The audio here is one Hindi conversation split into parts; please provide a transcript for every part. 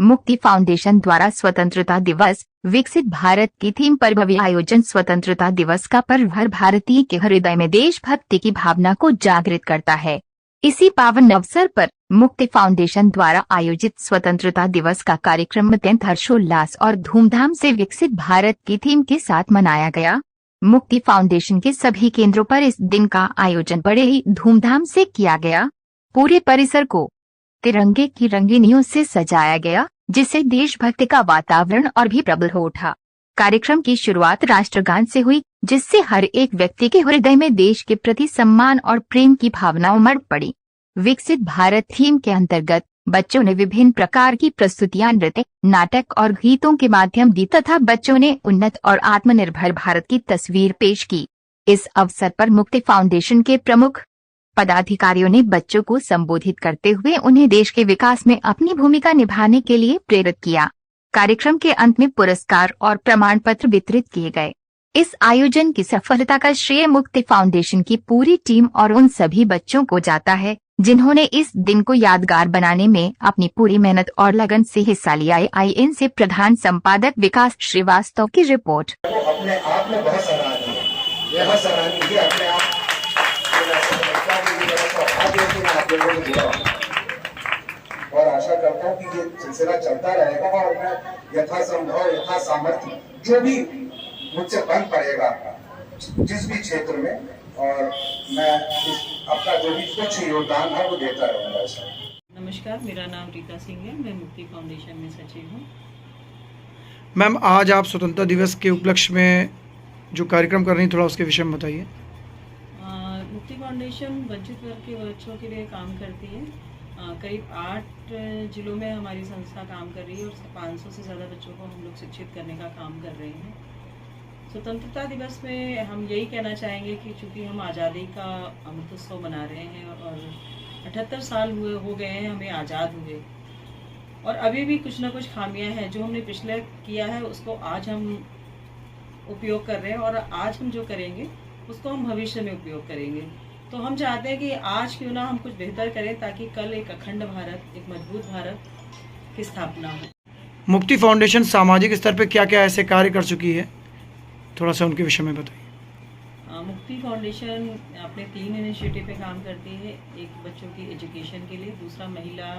मुक्ति फाउंडेशन द्वारा स्वतंत्रता दिवस विकसित भारत की थीम पर भव्य आयोजन। स्वतंत्रता दिवस का पर्व हर भारतीय के हृदय में देशभक्ति की भावना को जागृत करता है। इसी पावन अवसर पर मुक्ति फाउंडेशन द्वारा आयोजित स्वतंत्रता दिवस का कार्यक्रम अत्यंत हर्षोल्लास और धूमधाम से विकसित भारत की थीम के साथ मनाया गया। मुक्ति फाउंडेशन के सभी केंद्रों पर इस दिन का आयोजन बड़े ही धूमधाम से किया गया। पूरे परिसर को तिरंगे की रंगीनियों से सजाया गया, जिससे देशभक्ति का वातावरण और भी प्रबल हो उठा। कार्यक्रम की शुरुआत राष्ट्रगान से हुई, जिससे हर एक व्यक्ति के हृदय में देश के प्रति सम्मान और प्रेम की भावना उमड़ पड़ी। विकसित भारत थीम के अंतर्गत बच्चों ने विभिन्न प्रकार की प्रस्तुतियां, नृत्य, नाटक और गीतों के माध्यम दी तथा बच्चों ने उन्नत और आत्मनिर्भर भारत की तस्वीर पेश की। इस अवसर पर मुक्ति फाउंडेशन के प्रमुख पदाधिकारियों ने बच्चों को संबोधित करते हुए उन्हें देश के विकास में अपनी भूमिका निभाने के लिए प्रेरित किया। कार्यक्रम के अंत में पुरस्कार और प्रमाण पत्र वितरित किए गए। इस आयोजन की सफलता का श्रेय मुक्ति फाउंडेशन की पूरी टीम और उन सभी बच्चों को जाता है जिन्होंने इस दिन को यादगार बनाने में अपनी पूरी मेहनत और लगन से हिस्सा लिया। IN से प्रधान संपादक विकास श्रीवास्तव की रिपोर्ट। अपने आप में बहुत सराहनीय है, यह सराहनीय है अपने आप और आशा करता हूँ कि ये सिलसिला चलता रहेगा और मैं यथासंभव यथा सामर्थ्य जो भी मुझसे बन पड़ेगा जिस भी क्षेत्र में, और मैं अपना जो भी कुछ योगदान है वो देता रहूँगा। नमस्कार, मेरा नाम रीता सिंह है, मैं मुक्ति फाउंडेशन में सचिव हूँ। मैम, आज आप स्वतंत्रता दिवस के उपलक्ष्य में जो कार्यक्रम कर रही हैं, थोड़ा उसके विषय में बताइए। मुक्ति फाउंडेशन वंचित वर्ग के बच्चों के लिए काम करती है। करीब 8 जिलों में हमारी संस्था काम कर रही है और 500 से ज़्यादा बच्चों को हम लोग शिक्षित करने का काम कर रहे हैं। स्वतंत्रता दिवस में हम यही कहना चाहेंगे कि चूँकि हम आज़ादी का अमृतोत्सव मना रहे हैं और 78 साल हो गए हैं हमें आज़ाद हुए, और अभी भी कुछ ना कुछ खामियां हैं जो हमने पिछले किया है उसको आज हम उपयोग कर रहे हैं, और आज हम जो करेंगे उसको हम भविष्य में उपयोग करेंगे। तो हम चाहते हैं कि आज क्यों ना हम कुछ बेहतर करें ताकि कल एक अखंड भारत, एक मजबूत भारत की स्थापना हो। मुक्ति फाउंडेशन सामाजिक स्तर पर क्या क्या ऐसे कार्य कर चुकी है, थोड़ा सा उनके विषय में बताइए। मुक्ति फाउंडेशन अपने 3 इनिशिएटिव पे काम करती है। एक बच्चों की एजुकेशन के लिए, दूसरा महिला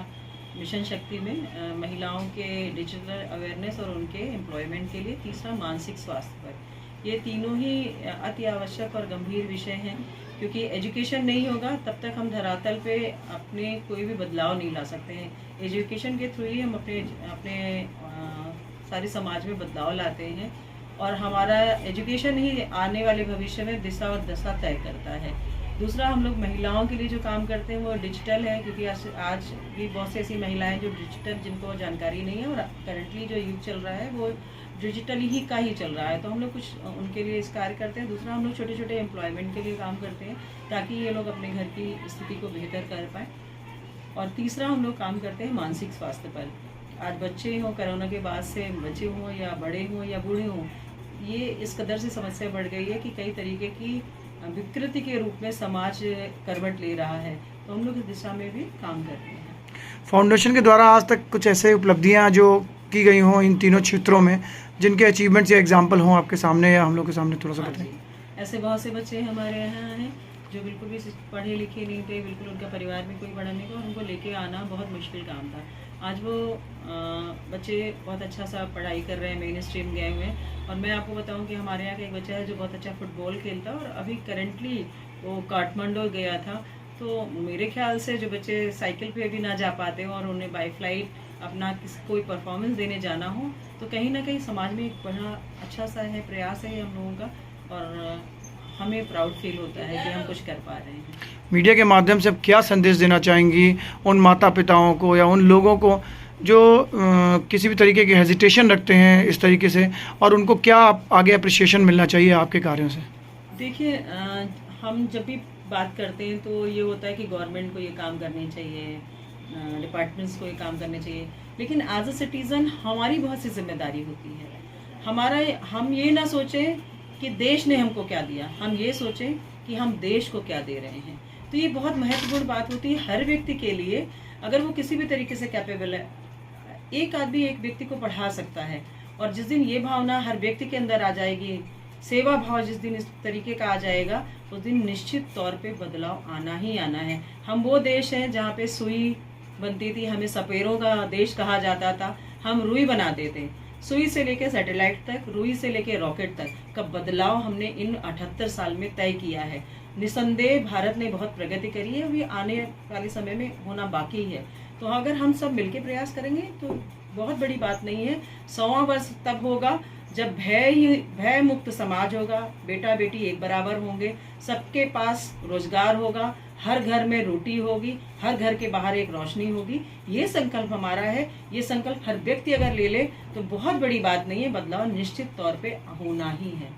मिशन शक्ति में महिलाओं के डिजिटल अवेयरनेस और उनके एम्प्लॉयमेंट के लिए, तीसरा मानसिक स्वास्थ्य पर। ये तीनों ही अति आवश्यक और गंभीर विषय हैं, क्योंकि एजुकेशन नहीं होगा तब तक हम धरातल पे अपने कोई भी बदलाव नहीं ला सकते हैं। एजुकेशन के थ्रू ही हम अपने सारे समाज में बदलाव लाते हैं, और हमारा एजुकेशन ही आने वाले भविष्य में दिशा और दशा तय करता है। दूसरा, हम लोग महिलाओं के लिए जो काम करते हैं वो डिजिटल है, क्योंकि आज भी बहुत सी ऐसी महिलाएं जो डिजिटल, जिनको जानकारी नहीं है, और करंटली जो युग चल रहा है वो डिजिटली ही का ही चल रहा है, तो हम लोग कुछ उनके लिए इस कार्य करते हैं। दूसरा, हम लोग छोटे छोटे एम्प्लॉयमेंट के लिए काम करते हैं ताकि ये लोग अपने घर की स्थिति को बेहतर कर पाएँ। और तीसरा, हम लोग काम करते हैं मानसिक स्वास्थ्य पर। आज बच्चे हों, कोरोना के बाद से बच्चे हों या बड़े हों या बूढ़े हों, ये इस कदर से समस्या बढ़ गई है कि कई तरीके की विकृति के रूप में समाज करवट ले रहा है, तो हम लोग इस दिशा में भी काम कर रहे हैं। फाउंडेशन के द्वारा आज तक कुछ ऐसे उपलब्धियां जो की गई हों इन तीनों क्षेत्रों में, जिनके अचीवमेंट्स या एग्जाम्पल हों आपके सामने या हम लोग के सामने, थोड़ा सा बताइए। ऐसे बहुत से बच्चे हमारे यहाँ हैं जो बिल्कुल भी पढ़े लिखे नहीं थे, बिल्कुल उनका परिवार में कोई पढ़ा नहीं था, और उनको लेके आना बहुत मुश्किल काम था। आज वो बच्चे बहुत अच्छा सा पढ़ाई कर रहे हैं, मेन स्ट्रीम गए हुए हैं। और मैं आपको बताऊं कि हमारे यहाँ का एक बच्चा है जो बहुत अच्छा फुटबॉल खेलता है, और अभी करंटली वो काठमांडू गया था। तो मेरे ख्याल से जो बच्चे साइकिल पे भी ना जा पाते हो और उन्हें बाई फ्लाइट अपना कोई परफॉर्मेंस देने जाना हो, तो कहीं ना कहीं समाज में एक बड़ा अच्छा सा है प्रयास है हम लोगों का, और हमें प्राउड फील होता है कि हम कुछ कर पा रहे हैं। मीडिया के माध्यम से आप क्या संदेश देना चाहेंगी उन माता पिताओं को या उन लोगों को जो किसी भी तरीके की हेजिटेशन रखते हैं इस तरीके से, और उनको क्या आगे अप्रिशिएशन मिलना चाहिए आपके कार्यों से? देखिए, हम जब भी बात करते हैं तो ये होता है कि गवर्नमेंट को ये काम करने चाहिए, डिपार्टमेंट्स को ये काम करने चाहिए, लेकिन एज अ सिटीज़न हमारी बहुत सी जिम्मेदारी होती है। हम ये ना सोचें कि देश ने हमको क्या दिया, हम ये सोचें कि हम देश को क्या दे रहे हैं। तो ये बहुत महत्वपूर्ण बात होती है हर व्यक्ति के लिए। अगर वो किसी भी तरीके से कैपेबल है, एक आदमी एक व्यक्ति को पढ़ा सकता है। और जिस दिन ये भावना हर व्यक्ति के अंदर आ जाएगी, सेवा भाव जिस दिन इस तरीके का आ जाएगा, उस दिन निश्चित तौर पे बदलाव आना ही आना है। हम वो देश हैं जहाँ पे सुई बनती थी, हमें सपेरों का देश कहा जाता था, हम रुई बनाते थे। सुई से लेके सैटेलाइट तक, रुई से लेके रॉकेट तक का बदलाव हमने इन 78 साल में तय किया है। निसंदेह भारत ने बहुत प्रगति करी है, अभी आने वाले समय में होना बाकी है। तो अगर हम सब मिलकर प्रयास करेंगे तो बहुत बड़ी बात नहीं है। 100वां वर्ष तब होगा जब भय मुक्त समाज होगा, बेटा बेटी एक बराबर होंगे, सबके पास रोजगार होगा, हर घर में रोटी होगी, हर घर के बाहर एक रोशनी होगी। ये संकल्प हमारा है। ये संकल्प हर व्यक्ति अगर ले ले तो बहुत बड़ी बात नहीं है, बदलाव निश्चित तौर पे होना ही है।